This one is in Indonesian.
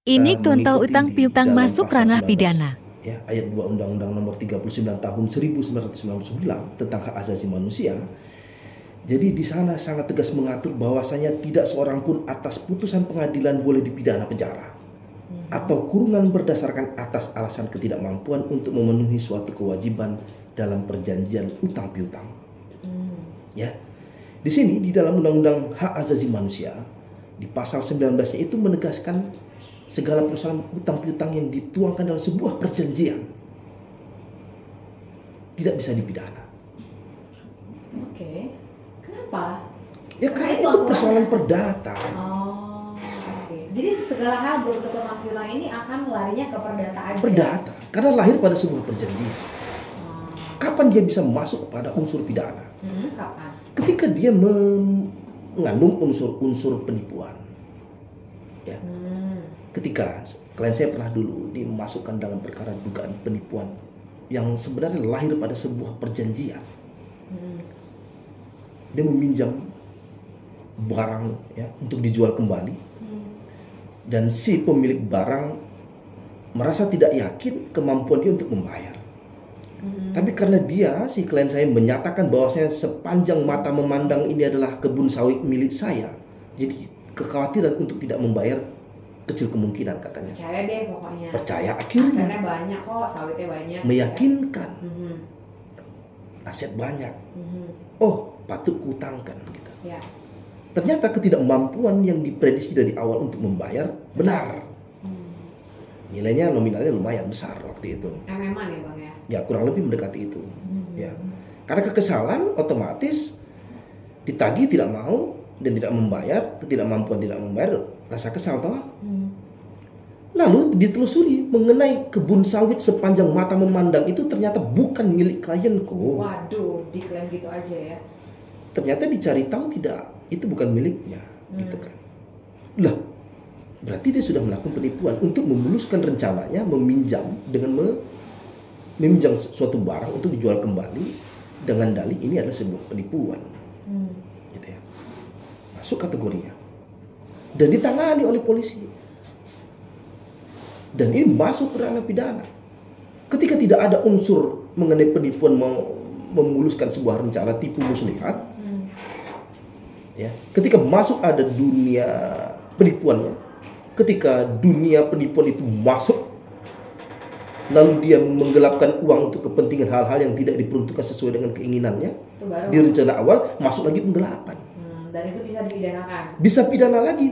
Ini contoh mengikuti utang di piutang dalam masuk pasal ranah 19 pidana. ya, ayat 2 Undang-Undang Nomor 39 Tahun 1999 tentang hak asasi manusia. Jadi di sana sangat tegas mengatur bahwasanya tidak seorang pun atas putusan pengadilan boleh dipidana penjara atau kurungan berdasarkan atas alasan ketidakmampuan untuk memenuhi suatu kewajiban dalam perjanjian utang piutang. Ya. Di sini di dalam Undang-Undang Hak Asasi Manusia di pasal 19-nya itu menegaskan segala persoalan utang piutang yang dituangkan dalam sebuah perjanjian tidak bisa dipidana. Oke. Kenapa? Ya karena itu persoalan perdata. Oh, oke. Jadi segala hal berbentuk utang piutang ini akan larinya ke perdata aja. Perdata, karena lahir pada sebuah perjanjian. Kapan dia bisa masuk pada unsur pidana? Kapan? Ketika dia mengandung unsur-unsur penipuan. Ya. Ketika klien saya pernah dulu dimasukkan dalam perkara dugaan penipuan yang sebenarnya lahir pada sebuah perjanjian. Dia meminjam barang ya untuk dijual kembali, dan si pemilik barang merasa tidak yakin kemampuan dia untuk membayar. Tapi karena si klien saya menyatakan bahwasanya sepanjang mata memandang ini adalah kebun sawit milik saya, jadi kekhawatiran untuk tidak membayar kecil kemungkinan katanya. Percaya deh pokoknya. Percaya akhirnya. Asetnya banyak kok, sawitnya banyak. Meyakinkan. Aset banyak. Oh, patut kutangkan gitu. Ya. Ternyata ketidakmampuan yang diprediksi dari awal untuk membayar benar. Nilainya nominalnya lumayan besar waktu itu. MM-an ya Bang ya? Ya kurang lebih mendekati itu. Ya. Karena kekesalan otomatis ditagih tidak mau dan tidak membayar, ketidakmampuan tidak membayar, rasa kesal toh. Lalu ditelusuri mengenai kebun sawit sepanjang mata memandang itu ternyata bukan milik klienku. Waduh, diklaim gitu aja ya. Ternyata dicari tahu tidak, itu bukan miliknya, gitu kan. Lah, berarti dia sudah melakukan penipuan untuk memuluskan rencananya meminjam dengan meminjam suatu barang untuk dijual kembali dengan dalih ini adalah sebuah penipuan. Gitu ya. Masuk kategorinya. Dan ditangani oleh polisi. Dan ini masuk ke ranah pidana. Ketika tidak ada unsur mengenai penipuan memuluskan sebuah rencana tipu muslihat, ya, ketika masuk ada dunia penipuannya, ketika dunia penipuan itu masuk, lalu dia menggelapkan uang untuk kepentingan hal-hal yang tidak diperuntukkan sesuai dengan keinginannya, di rencana awal masuk lagi penggelapan. Dan itu bisa dipidanakan. Bisa pidana lagi.